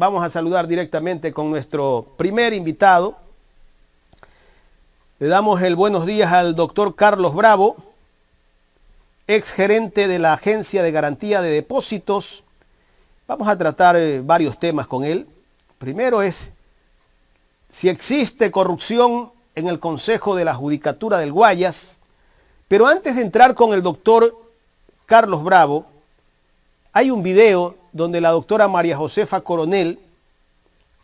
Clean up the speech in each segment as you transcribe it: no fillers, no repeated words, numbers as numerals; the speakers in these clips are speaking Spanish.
vamos a saludar directamente con nuestro primer invitado. Le damos el buenos días al doctor Carlos Bravo, ex gerente de la Agencia de Garantía de Depósitos. Vamos a tratar varios temas con él. Primero es si existe corrupción en el Consejo de la Judicatura del Guayas. Pero antes de entrar con el doctor Carlos Bravo, hay un video donde la doctora María Josefa Coronel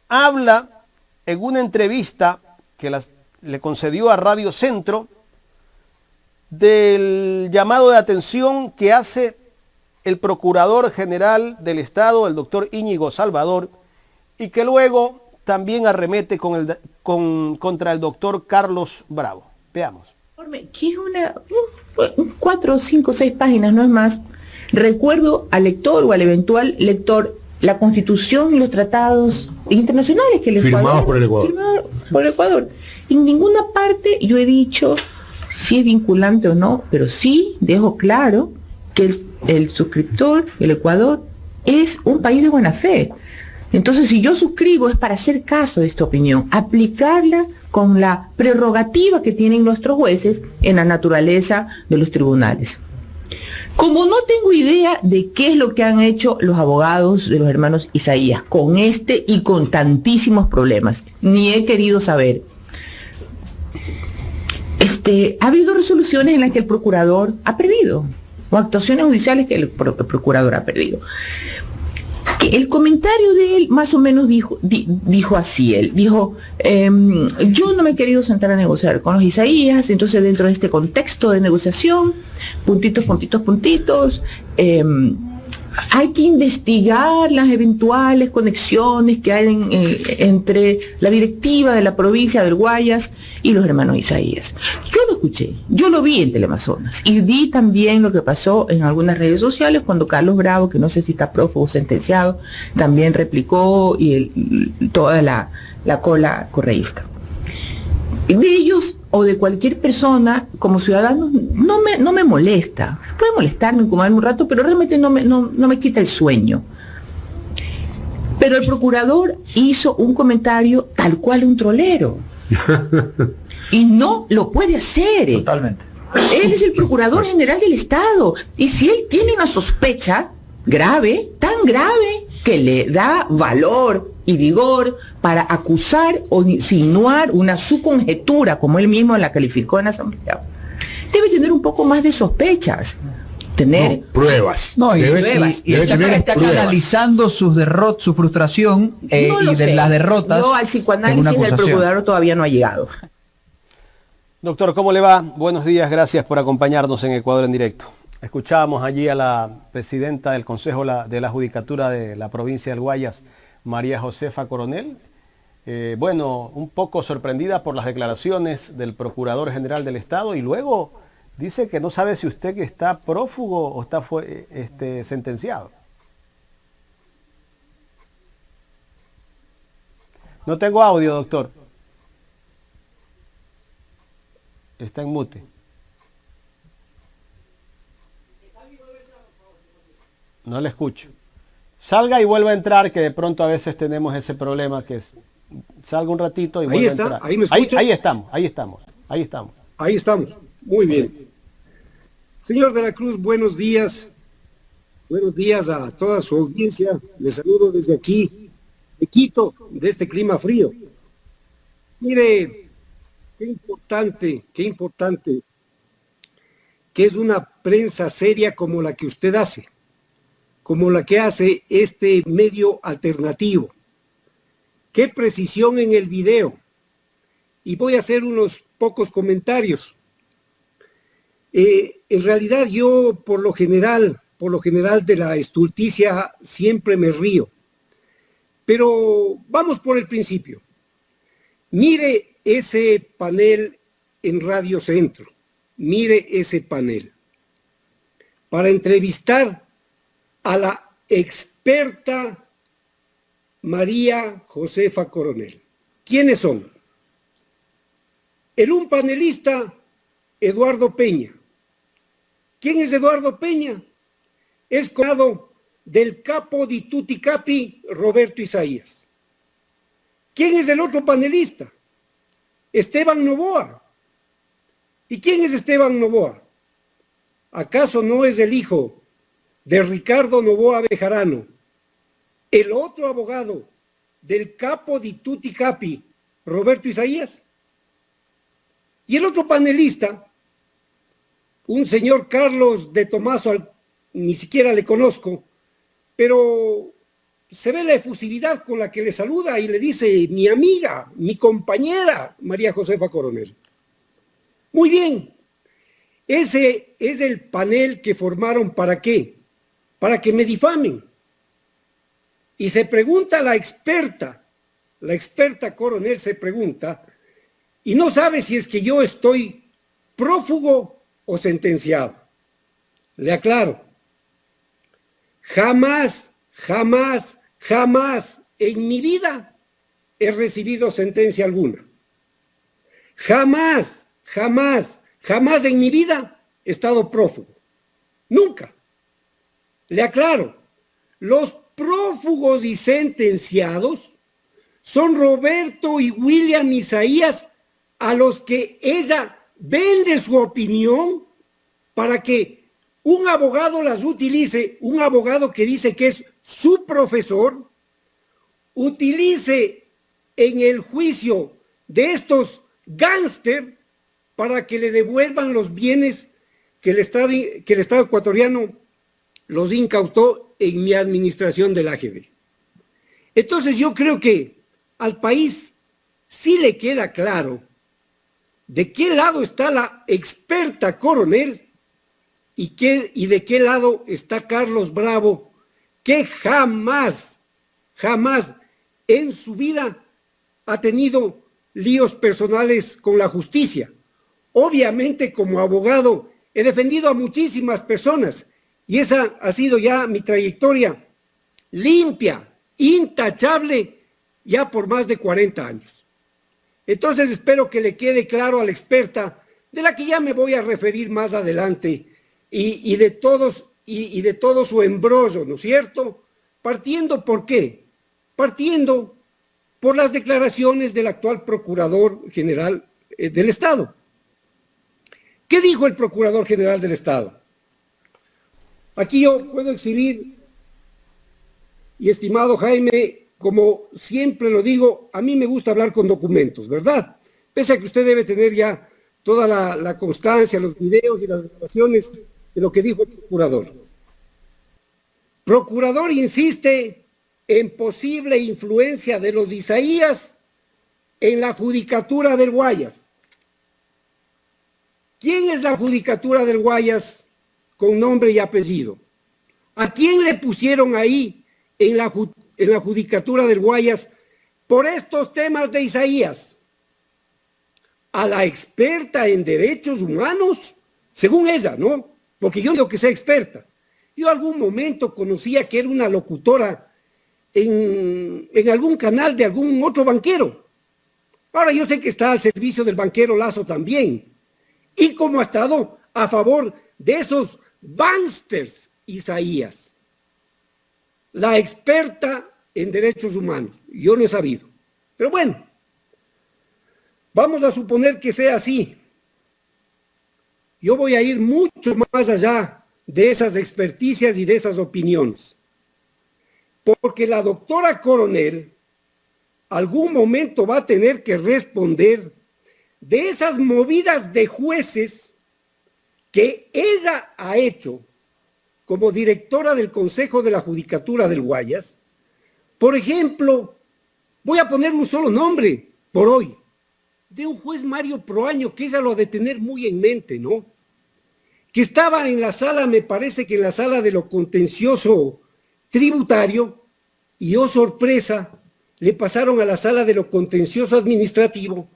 habla en una entrevista que le concedió a Radio Centro del llamado de atención que hace el Procurador General del Estado, el doctor Íñigo Salvador, y que luego también arremete contra el doctor Carlos Bravo. Veamos. Que es 4, 5, 6 páginas, no es más. Recuerdo al lector o al eventual lector la Constitución y los tratados internacionales que firmados por el Ecuador. Firmados por el Ecuador. En ninguna parte yo he dicho si es vinculante o no, pero sí dejo claro que el suscriptor, el Ecuador, es un país de buena fe. Entonces, si yo suscribo es para hacer caso de esta opinión, aplicarla con la prerrogativa que tienen nuestros jueces en la naturaleza de los tribunales. Como no tengo idea de qué es lo que han hecho los abogados de los hermanos Isaías con este y con tantísimos problemas, ni he querido saber. Ha habido resoluciones en las que el procurador ha perdido, o actuaciones judiciales que el procurador ha perdido. El comentario de él más o menos dijo así, él dijo, yo no me he querido sentar a negociar con los Isaías, entonces dentro de este contexto de negociación, puntitos, hay que investigar las eventuales conexiones que hay entre la directiva de la provincia del Guayas y los hermanos Isaías. Yo lo escuché, yo lo vi en Teleamazonas y vi también lo que pasó en algunas redes sociales cuando Carlos Bravo, que no sé si está prófugo o sentenciado, también replicó y toda la cola correísta. De ellos o de cualquier persona como ciudadano no me molesta. Puede molestarme, incomodarme un rato, pero realmente no me quita el sueño. Pero el procurador hizo un comentario tal cual un trolero. Y no lo puede hacer. Totalmente. Él es el Procurador General del Estado. Y si él tiene una sospecha grave, tan grave, que le da valor y vigor para acusar o insinuar su conjetura, como él mismo la calificó en la Asamblea, debe tener un poco más de sospechas. Tener pruebas. Y está canalizando su frustración de las derrotas. No, al psicoanálisis del procurador todavía no ha llegado. Doctor, ¿cómo le va? Buenos días, gracias por acompañarnos en Ecuador en Directo. Escuchábamos allí a la presidenta del Consejo de la Judicatura de la provincia del Guayas, María Josefa Coronel. Un poco sorprendida por las declaraciones del Procurador General del Estado y luego dice que no sabe si usted que está prófugo o está sentenciado. No tengo audio, doctor. Está en mute. No le escucho. Salga y vuelva a entrar, que de pronto a veces tenemos ese problema que salga un ratito y vuelva a entrar. Ahí me escucha. Ahí estamos. Ahí estamos. Muy bien. Señor de la Cruz, buenos días. Buenos días a toda su audiencia. Les saludo desde aquí, de Quito, de este clima frío. Mire, qué importante que es una prensa seria como la que usted hace, como la que hace este medio alternativo. Qué precisión en el video. Y voy a hacer unos pocos comentarios. En realidad yo por lo general de la estulticia siempre me río. Pero vamos por el principio. Mire ese panel en Radio Centro. Mire ese panel. Para entrevistar a la experta María Josefa Coronel. ¿Quiénes son? Un panelista, Eduardo Peña. ¿Quién es Eduardo Peña? Es conocido del capo di tutti capi, Roberto Isaías. ¿Quién es el otro panelista? Esteban Noboa. ¿Y quién es Esteban Noboa? ¿Acaso no es el hijo de Ricardo Noboa Bejarano, el otro abogado del capo di tutti capi, Roberto Isaías? Y el otro panelista, un señor Carlos de Tomaso, ni siquiera le conozco, pero se ve la efusividad con la que le saluda y le dice mi amiga, mi compañera, María Josefa Coronel. Muy bien, ese es el panel que formaron ¿para qué? Para que me difamen. Y se pregunta la experta Coronel se pregunta, y no sabe si es que yo estoy prófugo o sentenciado. Le aclaro, jamás en mi vida he recibido sentencia alguna. Jamás en mi vida he estado prófugo. Nunca. Le aclaro, los prófugos y sentenciados son Roberto y William Isaías, a los que ella vende su opinión para que un abogado las utilice, un abogado que dice que es su profesor, utilice en el juicio de estos gángster para que le devuelvan los bienes que el Estado ecuatoriano los incautó en mi administración del AGD. Entonces yo creo que al país sí le queda claro de qué lado está la experta Coronel y de qué lado está Carlos Bravo, que jamás en su vida ha tenido líos personales con la justicia. Obviamente, como abogado, he defendido a muchísimas personas y esa ha sido ya mi trayectoria limpia, intachable, ya por más de 40 años. Entonces espero que le quede claro a la experta, de la que ya me voy a referir más adelante, y de todo su embrollo, ¿no es cierto? Partiendo, ¿por qué? Partiendo por las declaraciones del actual Procurador General del Estado. ¿Qué dijo el Procurador General del Estado? Aquí yo puedo exhibir, y estimado Jaime, como siempre lo digo, a mí me gusta hablar con documentos, ¿verdad? Pese a que usted debe tener ya toda la constancia, los videos y las grabaciones de lo que dijo el procurador. Procurador insiste en posible influencia de los Isaías en la judicatura del Guayas. ¿Quién es la judicatura del Guayas con nombre y apellido? ¿A quién le pusieron ahí en la judicatura del Guayas por estos temas de Isaías? A la experta en derechos humanos, según ella, ¿no? Porque yo no digo que sea experta. Yo algún momento conocía que era una locutora en algún canal de algún otro banquero. Ahora yo sé que está al servicio del banquero Lazo también. Y como ha estado a favor de esos banksters Isaías. La experta en derechos humanos. Yo no he sabido. Pero bueno, vamos a suponer que sea así. Yo voy a ir mucho más allá de esas experticias y de esas opiniones. Porque la doctora Coronel algún momento va a tener que responder de esas movidas de jueces que ella ha hecho como directora del Consejo de la Judicatura del Guayas. Por ejemplo, voy a poner un solo nombre por hoy, de un juez Mario Proaño, que ella lo ha de tener muy en mente, ¿no? Que estaba en la sala, me parece que en la sala de lo contencioso tributario, y oh sorpresa, le pasaron a la sala de lo contencioso administrativo.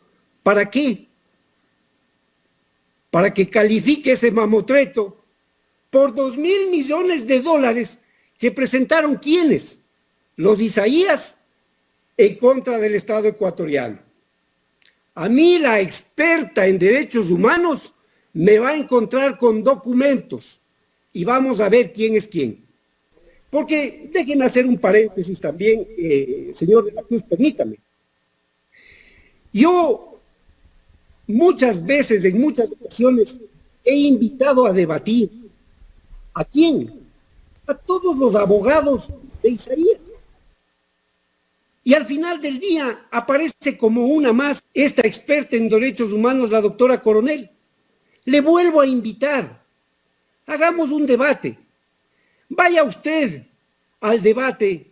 ¿Para qué? Para que califique ese mamotreto por $2.000 millones que presentaron ¿quiénes? Los Isaías en contra del Estado ecuatoriano. A mí la experta en derechos humanos me va a encontrar con documentos y vamos a ver quién es quién. Porque déjenme hacer un paréntesis también, señor de la Cruz, permítame. Yo muchas veces, en muchas ocasiones, he invitado a debatir. ¿A quién? A todos los abogados de Isaías. Y al final del día aparece como una más esta experta en derechos humanos, la doctora Coronel. Le vuelvo a invitar. Hagamos un debate. Vaya usted al debate,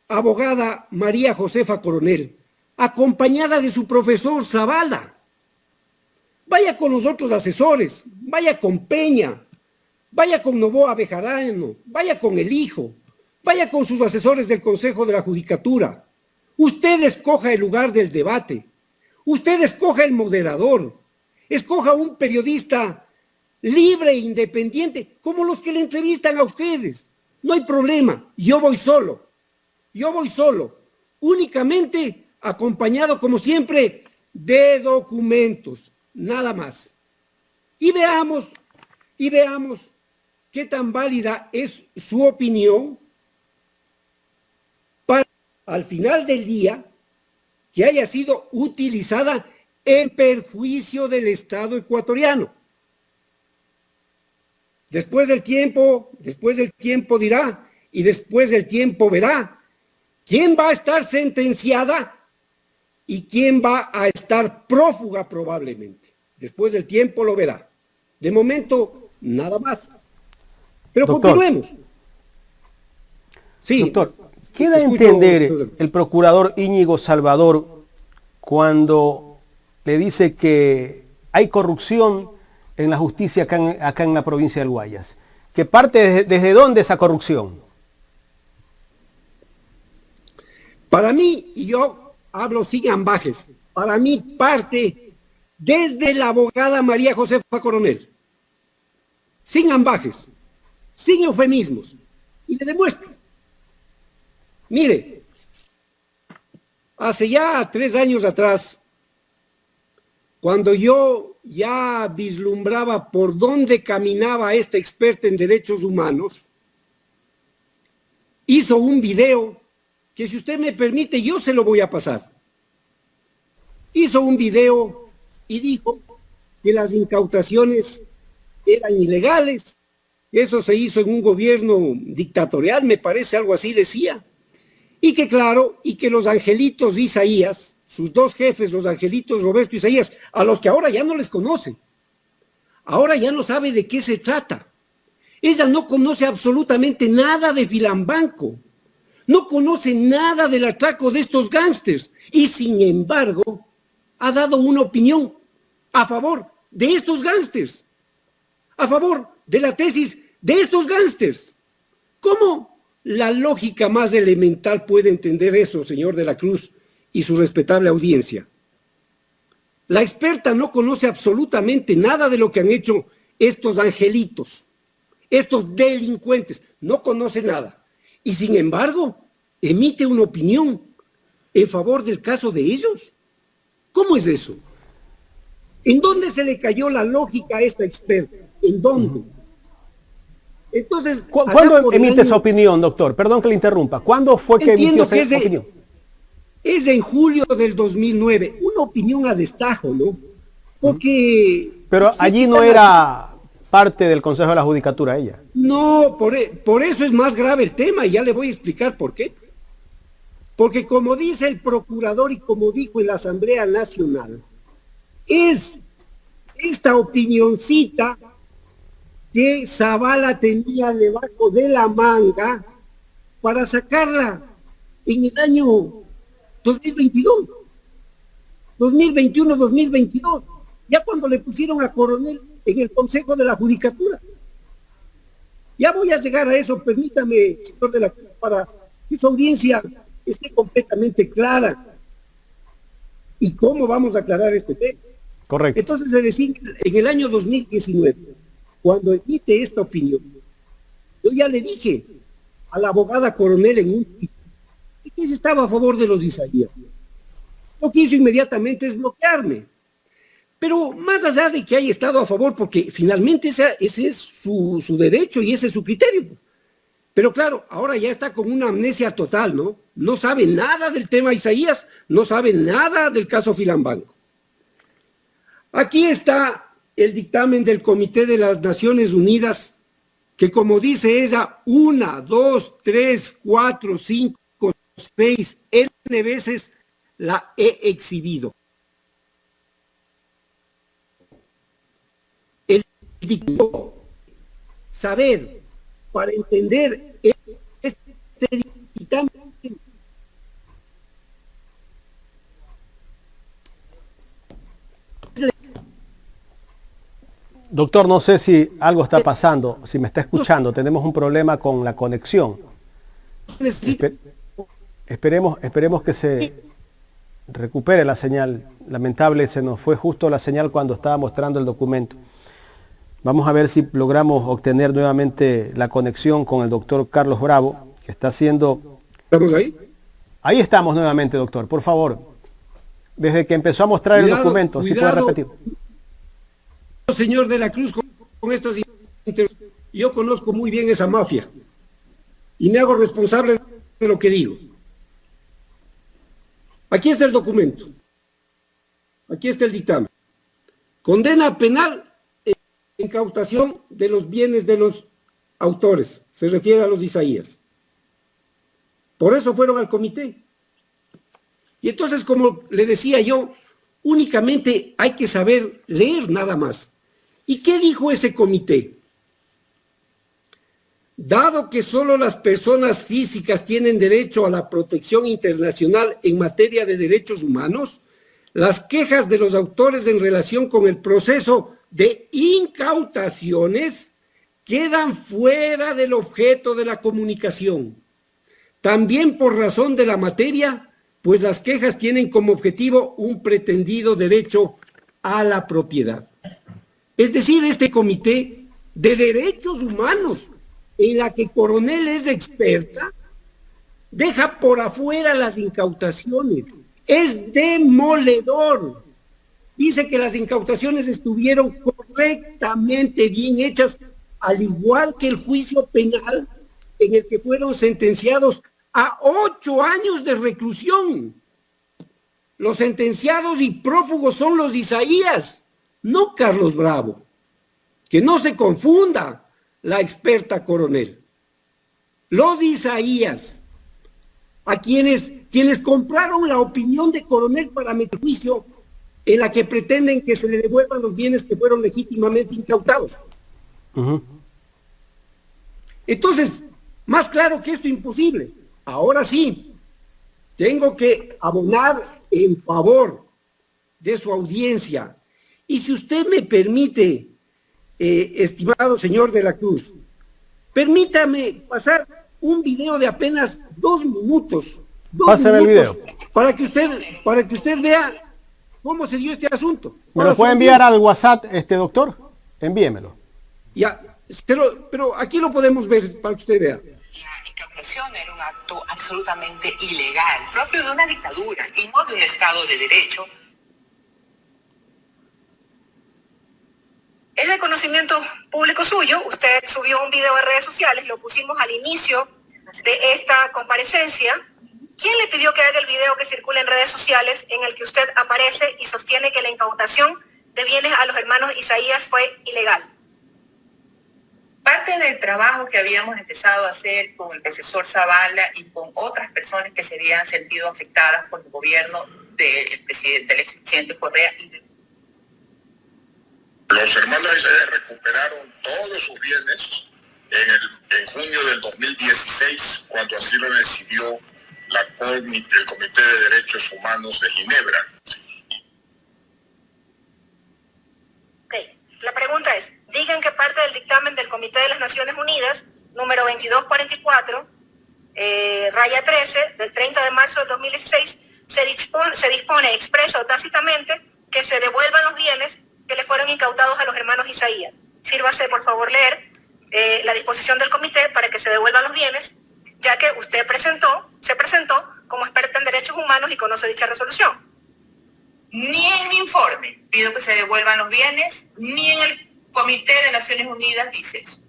abogada María Josefa Coronel, acompañada de su profesor Zavala. Vaya con los otros asesores, vaya con Peña, vaya con Novoa Bejarano, vaya con el hijo, vaya con sus asesores del Consejo de la Judicatura. Usted escoja el lugar del debate, usted escoja el moderador, escoja un periodista libre e independiente, como los que le entrevistan a ustedes. No hay problema, yo voy solo, únicamente acompañado, como siempre, de documentos, nada más. Y veamos qué tan válida es su opinión para, al final del día, que haya sido utilizada en perjuicio del Estado ecuatoriano. Después del tiempo dirá, y después del tiempo verá quién va a estar sentenciada y quién va a estar prófuga probablemente. Después del tiempo lo verá. De momento, nada más. Pero doctor, continuemos. Sí. Doctor, ¿qué da a entender el procurador Íñigo Salvador cuando le dice que hay corrupción en la justicia acá en la provincia del Guayas? ¿Que parte desde dónde esa corrupción? Para mí, y yo hablo sin ambajes, para mí parte desde la abogada María Josefa Coronel. Sin ambajes, sin eufemismos. Y le demuestro. Mire, hace ya 3 años atrás, cuando yo ya vislumbraba por dónde caminaba esta experta en derechos humanos, hizo un video que, si usted me permite, yo se lo voy a pasar. Hizo un video y dijo que las incautaciones eran ilegales. Eso se hizo en un gobierno dictatorial, me parece, algo así decía. Y que claro, y que los angelitos Isaías, sus 2 jefes, los angelitos Roberto Isaías, a los que ahora ya no les conoce, ahora ya no sabe de qué se trata. Ella no conoce absolutamente nada de Filambanco, no conoce nada del atraco de estos gángsters, y sin embargo ha dado una opinión a favor de estos gángsters, a favor de la tesis de estos gángsters. ¿Cómo la lógica más elemental puede entender eso, señor de la Cruz y su respetable audiencia? La experta no conoce absolutamente nada de lo que han hecho estos angelitos, estos delincuentes, no conoce nada. Y sin embargo, emite una opinión en favor del caso de ellos. ¿Cómo es eso? ¿En dónde se le cayó la lógica a esta experta? ¿En dónde? Entonces, ¿cuándo emite esa opinión, doctor? Perdón que le interrumpa. ¿Cuándo fue que emitió esa opinión? Es en julio del 2009. Una opinión a destajo, ¿no? Porque... Pero allí no era parte del Consejo de la Judicatura ella. No, por eso es más grave el tema, y ya le voy a explicar por qué. Porque como dice el procurador y como dijo en la Asamblea Nacional, es esta opinioncita que Zavala tenía debajo de la manga para sacarla en el año 2022, 2021, 2022, ya cuando le pusieron a Coronel en el Consejo de la Judicatura. Ya voy a llegar a eso, permítame, señor de la Cruz, para que su audiencia esté completamente clara. ¿Y cómo vamos a aclarar este tema? Correcto. Entonces le decía, en el año 2019, cuando emite esta opinión, yo ya le dije a la abogada Coronel en un tweet que ella estaba a favor de los Isaías. Lo que hizo inmediatamente es bloquearme. Pero más allá de que haya estado a favor, porque finalmente ese es su derecho y ese es su criterio. Pero claro, ahora ya está con una amnesia total, ¿no? No sabe nada del tema Isaías, no sabe nada del caso Filambanco. Aquí está el dictamen del Comité de las Naciones Unidas, que como dice ella, 1, 2, 3, 4, 5, 6, N veces la he exhibido. El dictamen, saber, para entender este dictamen. Doctor, no sé si algo está pasando, si me está escuchando, tenemos un problema con la conexión. Esperemos que se recupere la señal. Lamentable, se nos fue justo la señal cuando estaba mostrando el documento. Vamos a ver si logramos obtener nuevamente la conexión con el doctor Carlos Bravo, que está haciendo... ¿Estamos ahí? Ahí estamos nuevamente, doctor, por favor. Desde que empezó a mostrar el documento, si puede repetir. Señor de la Cruz, con estas yo conozco muy bien esa mafia y me hago responsable de lo que digo. Aquí está el documento, aquí está el dictamen. Condena penal e incautación de los bienes de los autores, se refiere a los Isaías. Por eso fueron al comité. Y entonces, como le decía yo, únicamente hay que saber leer nada más. ¿Y qué dijo ese comité? Dado que solo las personas físicas tienen derecho a la protección internacional en materia de derechos humanos, las quejas de los autores en relación con el proceso de incautaciones quedan fuera del objeto de la comunicación. También por razón de la materia, pues las quejas tienen como objetivo un pretendido derecho a la propiedad. Es decir, este comité de derechos humanos, en la que Coronel es experta, deja por afuera las incautaciones. Es demoledor. Dice que las incautaciones estuvieron correctamente bien hechas, al igual que el juicio penal en el que fueron sentenciados a 8 años de reclusión. Los sentenciados y prófugos son los Isaías, no Carlos Bravo. Que no se confunda la experta Coronel. Los Isaías, a quienes compraron la opinión de Coronel para meter juicio, en la que pretenden que se le devuelvan los bienes que fueron legítimamente incautados. Entonces, más claro que esto, imposible. Ahora sí, tengo que abonar en favor de su audiencia. Y si usted me permite, estimado señor de la Cruz, permítame pasar un video de apenas 2 minutos. Pásame el video. Para que usted vea cómo se dio este asunto. ¿Me lo puede enviar al WhatsApp, doctor? Envíemelo. Ya, pero aquí lo podemos ver para que usted vea. La incautación era un acto absolutamente ilegal, propio de una dictadura y no de un Estado de Derecho. Es de conocimiento público suyo. Usted subió un video en redes sociales, lo pusimos al inicio de esta comparecencia. ¿Quién le pidió que haga el video que circula en redes sociales en el que usted aparece y sostiene que la incautación de bienes a los hermanos Isaías fue ilegal? Parte del trabajo que habíamos empezado a hacer con el profesor Zavala y con otras personas que se habían sentido afectadas por el gobierno del expresidente Correa. Los hermanos Isaías recuperaron todos sus bienes en junio del 2016, cuando así lo decidió el Comité de Derechos Humanos de Ginebra. Okay. La pregunta es, digan que parte del dictamen del Comité de las Naciones Unidas, número 2244, raya 13, del 30 de marzo del 2016, se dispone expresa o tácitamente que se devuelvan los bienes que le fueron incautados a los hermanos Isaías. Sírvase, por favor, leer la disposición del comité para que se devuelvan los bienes, ya que usted se presentó como experta en derechos humanos y conoce dicha resolución. Ni en mi informe pido que se devuelvan los bienes, ni en el Comité de Naciones Unidas dice eso.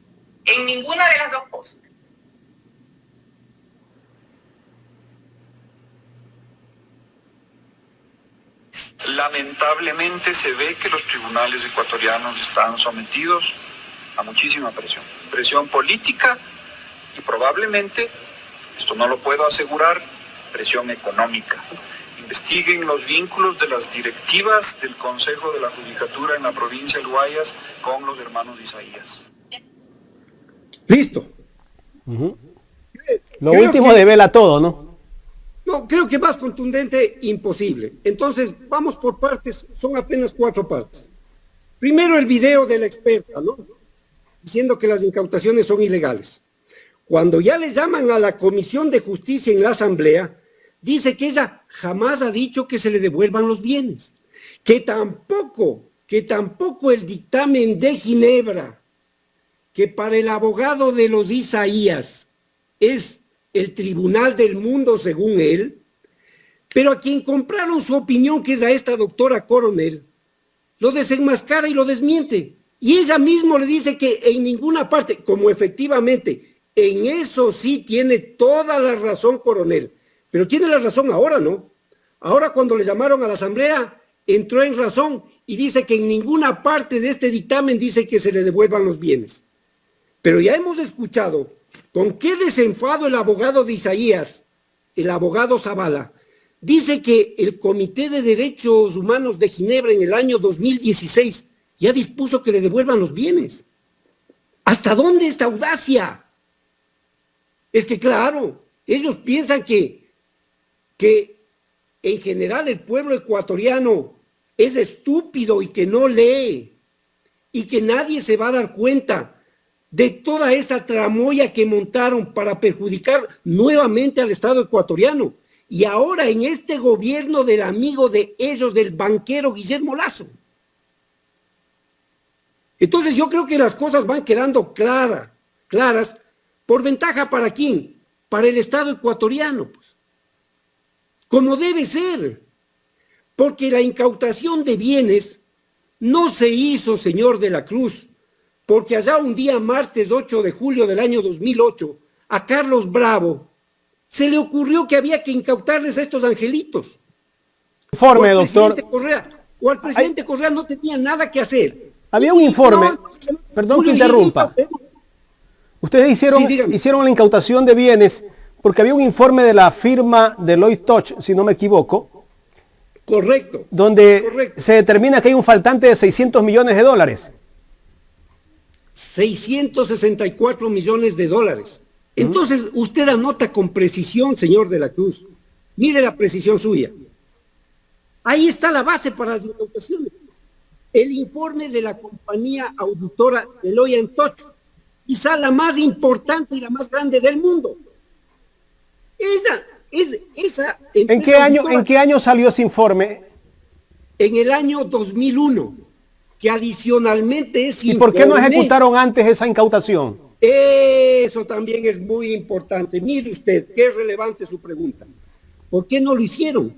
En ninguna de las dos cosas. Lamentablemente se ve que los tribunales ecuatorianos están sometidos a muchísima presión. Presión política y probablemente, esto no lo puedo asegurar, presión económica. Investiguen los vínculos de las directivas del Consejo de la Judicatura en la provincia del Guayas con los hermanos Isaías. Listo. Lo último devela todo, ¿no? No, creo que más contundente, imposible. Entonces, vamos por partes, son apenas 4 partes. Primero, el video de la experta, ¿no? Diciendo que las incautaciones son ilegales. Cuando ya le llaman a la Comisión de Justicia en la Asamblea, dice que ella jamás ha dicho que se le devuelvan los bienes, que tampoco el dictamen de Ginebra, que para el abogado de los Isaías es el tribunal del mundo según él, pero a quien compraron su opinión, que es a esta doctora Coronel, lo desenmascara y lo desmiente. Y ella misma le dice que en ninguna parte, como efectivamente, en eso sí tiene toda la razón Coronel, pero tiene la razón ahora, ¿no? Ahora cuando le llamaron a la Asamblea, entró en razón y dice que en ninguna parte de este dictamen dice que se le devuelvan los bienes. Pero ya hemos escuchado con qué desenfado el abogado de Isaías, el abogado Zavala, dice que el Comité de Derechos Humanos de Ginebra en el año 2016 ya dispuso que le devuelvan los bienes. ¿Hasta dónde esta audacia? Es que claro, ellos piensan que en general el pueblo ecuatoriano es estúpido y que no lee y que nadie se va a dar cuenta de toda esa tramoya que montaron para perjudicar nuevamente al Estado ecuatoriano. Y ahora en este gobierno del amigo de ellos, del banquero Guillermo Lasso. Entonces yo creo que las cosas van quedando claras, por ventaja ¿para quién? Para el Estado ecuatoriano, pues. Como debe ser. Porque la incautación de bienes no se hizo, señor de la Cruz, porque allá un día, martes 8 de julio del año 2008, a Carlos Bravo se le ocurrió que había que incautarles a estos angelitos. Informe, doctor. O al presidente Correa no tenía nada que hacer. Había un informe, perdón que interrumpa. Ustedes hicieron la incautación de bienes porque había un informe de la firma Deloitte Touch, si no me equivoco. Correcto. Donde se determina que hay un faltante de $600 millones. 664 millones de dólares. Entonces, usted anota con precisión, señor de la Cruz. Mire la precisión suya. Ahí está la base para las incautaciones. El informe de la compañía auditora Deloitte Touch, quizá la más importante y la más grande del mundo. Esa ¿En qué año salió ese informe? En el año 2001, que adicionalmente es ¿Y por qué no ejecutaron antes esa incautación? Eso también es muy importante. Mire usted, qué relevante su pregunta. ¿Por qué no lo hicieron?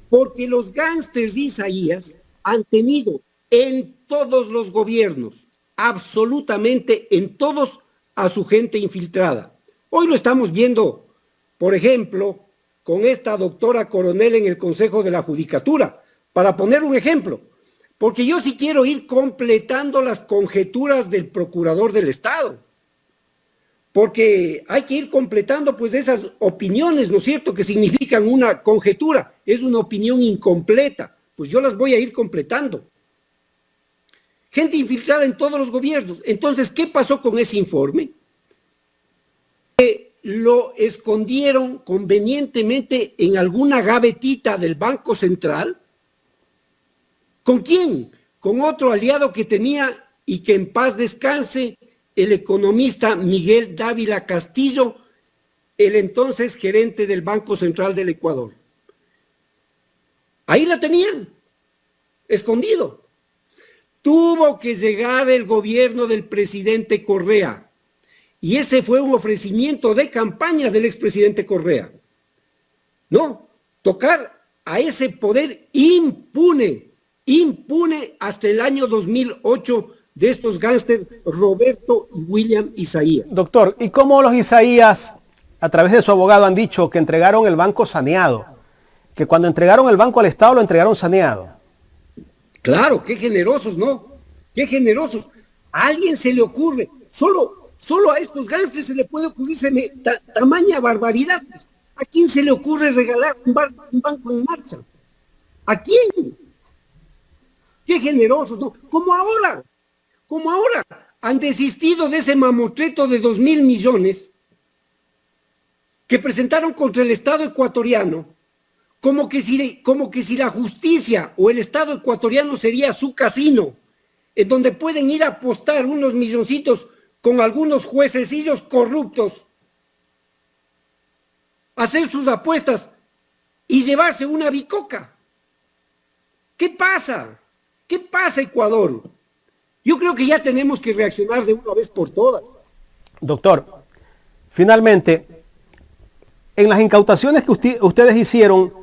Porque los gángsters de Isaías han tenido en todos los gobiernos, absolutamente en todos, a su gente infiltrada. Hoy lo estamos viendo, por ejemplo, con esta doctora Coronel en el Consejo de la Judicatura, para poner un ejemplo, porque yo sí quiero ir completando las conjeturas del procurador del Estado, porque hay que ir completando pues esas opiniones, ¿no es cierto?, que significan una conjetura, es una opinión incompleta, pues yo las voy a ir completando. Gente infiltrada en todos los gobiernos. Entonces, ¿qué pasó con ese informe? Lo escondieron convenientemente en alguna gavetita del Banco Central. ¿Con quién? Con otro aliado que tenía, y que en paz descanse, el economista Miguel Dávila Castillo, el entonces gerente del Banco Central del Ecuador. Ahí la tenían, escondido. Tuvo que llegar el gobierno del presidente Correa, y ese fue un ofrecimiento de campaña del expresidente Correa. No, tocar a ese poder impune hasta el año 2008 de estos gángsters Roberto y William Isaías. Doctor, ¿y cómo los Isaías, a través de su abogado, han dicho que entregaron el banco saneado? que cuando entregaron el banco al Estado lo entregaron saneado. Claro, qué generosos, ¿no? Qué generosos. A alguien se le ocurre, solo a estos gángsters se le puede ocurrir tamaña barbaridad. ¿A quién se le ocurre regalar un banco en marcha? ¿A quién? Qué generosos, ¿no? Como ahora han desistido de ese mamotreto de 2.000 millones que presentaron contra el Estado ecuatoriano, como que si la justicia o el Estado ecuatoriano sería su casino, en donde pueden ir a apostar unos milloncitos con algunos juececillos corruptos, hacer sus apuestas y llevarse una bicoca. ¿Qué pasa? ¿Qué pasa, Ecuador? Yo creo que ya tenemos que reaccionar de una vez por todas. Doctor, finalmente, en las incautaciones que ustedes hicieron,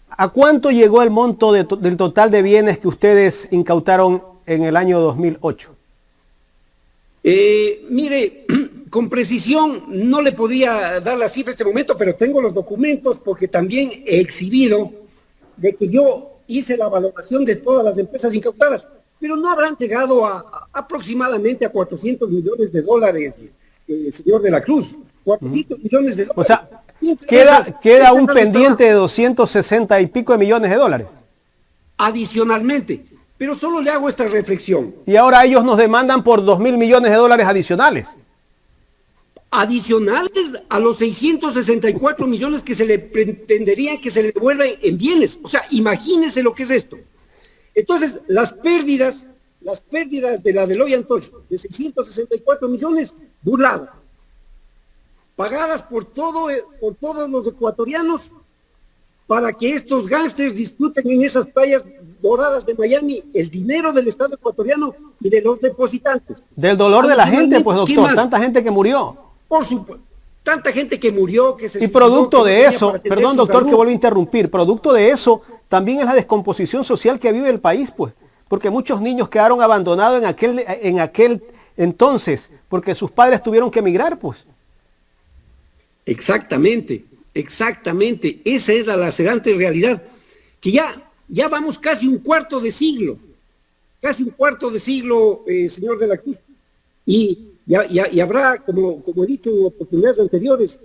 ¿a cuánto llegó el monto del total de bienes que ustedes incautaron en el año 2008? Mire, con precisión no le podía dar la cifra en este momento, pero tengo los documentos porque también he exhibido de que yo hice la valoración de todas las empresas incautadas, pero no habrán llegado aproximadamente a 400 millones de dólares, señor de la Cruz. 400 millones de dólares. O sea, queda un pendiente de 260 y pico de millones de dólares. Adicionalmente, pero solo le hago esta reflexión. Y ahora ellos nos demandan por 2.000 millones de dólares adicionales. Adicionales a los 664 millones que se le pretendería que se le devuelvan en bienes. O sea, imagínense lo que es esto. Entonces, las pérdidas de la Deloy Antocho, de 664 millones, burladas, pagadas por todos los ecuatorianos para que estos gángsters disfruten en esas playas doradas de Miami el dinero del Estado ecuatoriano y de los depositantes. Del dolor de la gente, pues, doctor, tanta gente que murió. Por supuesto, tanta gente que murió, que se y producto de eso, perdón, doctor, que vuelvo a interrumpir, producto de eso también es la descomposición social que vive el país, pues, porque muchos niños quedaron abandonados en aquel entonces, porque sus padres tuvieron que emigrar, pues. Exactamente. Esa es la lacerante realidad, que ya vamos casi un cuarto de siglo, señor de la Cruz, y habrá, como he dicho en oportunidades anteriores,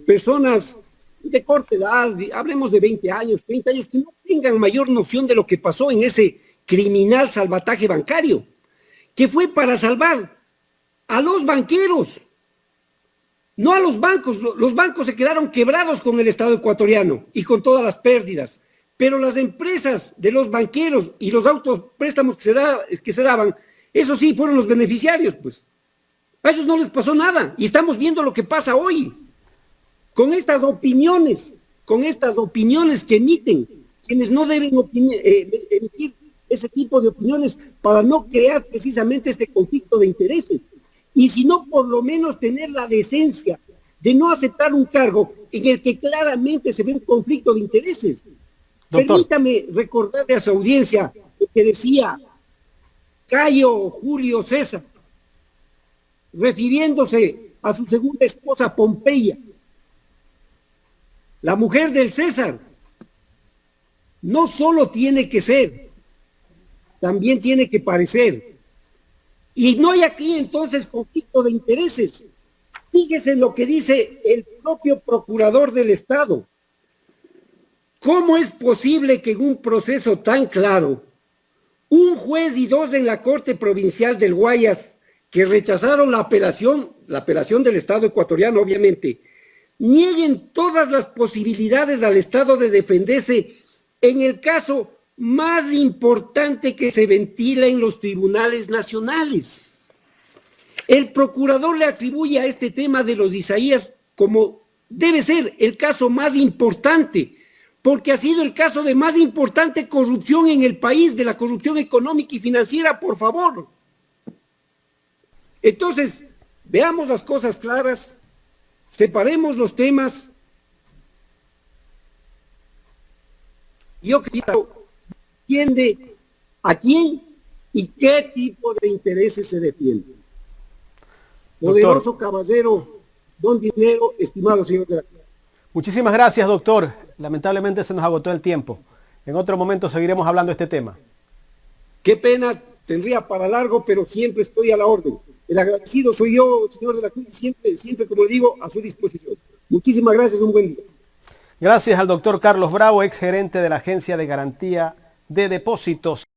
personas de corta edad, hablemos de 20 años, 30 años, que no tengan mayor noción de lo que pasó en ese criminal salvataje bancario, que fue para salvar a los banqueros, no a los bancos. Los bancos se quedaron quebrados con el Estado ecuatoriano y con todas las pérdidas, pero las empresas de los banqueros y los autopréstamos que se daban, eso sí, fueron los beneficiarios, pues. A ellos no les pasó nada y estamos viendo lo que pasa hoy con estas opiniones que emiten quienes no deben emitir ese tipo de opiniones para no crear precisamente este conflicto de intereses. Y si no, por lo menos tener la decencia de no aceptar un cargo en el que claramente se ve un conflicto de intereses. Doctor. Permítame recordarle a su audiencia lo que decía Cayo Julio César, refiriéndose a su segunda esposa Pompeya. La mujer del César no solo tiene que ser, también tiene que parecer. Y no hay aquí entonces conflicto de intereses. Fíjese lo que dice el propio procurador del Estado. ¿Cómo es posible que en un proceso tan claro, un juez y dos en la Corte Provincial del Guayas, que rechazaron la apelación del Estado ecuatoriano, obviamente, nieguen todas las posibilidades al Estado de defenderse en el caso más importante que se ventila en los tribunales nacionales? El procurador le atribuye a este tema de los Isaías como debe ser el caso más importante, porque ha sido el caso de más importante corrupción en el país, de la corrupción económica y financiera, por favor. Entonces, veamos las cosas claras, separemos los temas. Yo creo entiende a quién y qué tipo de intereses se defiende. Poderoso caballero, don Dinero, estimado señor de la Cruz. Muchísimas gracias, doctor. Lamentablemente se nos agotó el tiempo. En otro momento seguiremos hablando de este tema. Qué pena, tendría para largo, pero siempre estoy a la orden. El agradecido soy yo, señor de la Cruz, siempre, como le digo, a su disposición. Muchísimas gracias, un buen día. Gracias al doctor Carlos Bravo, ex gerente de la Agencia de Garantía de Depósitos.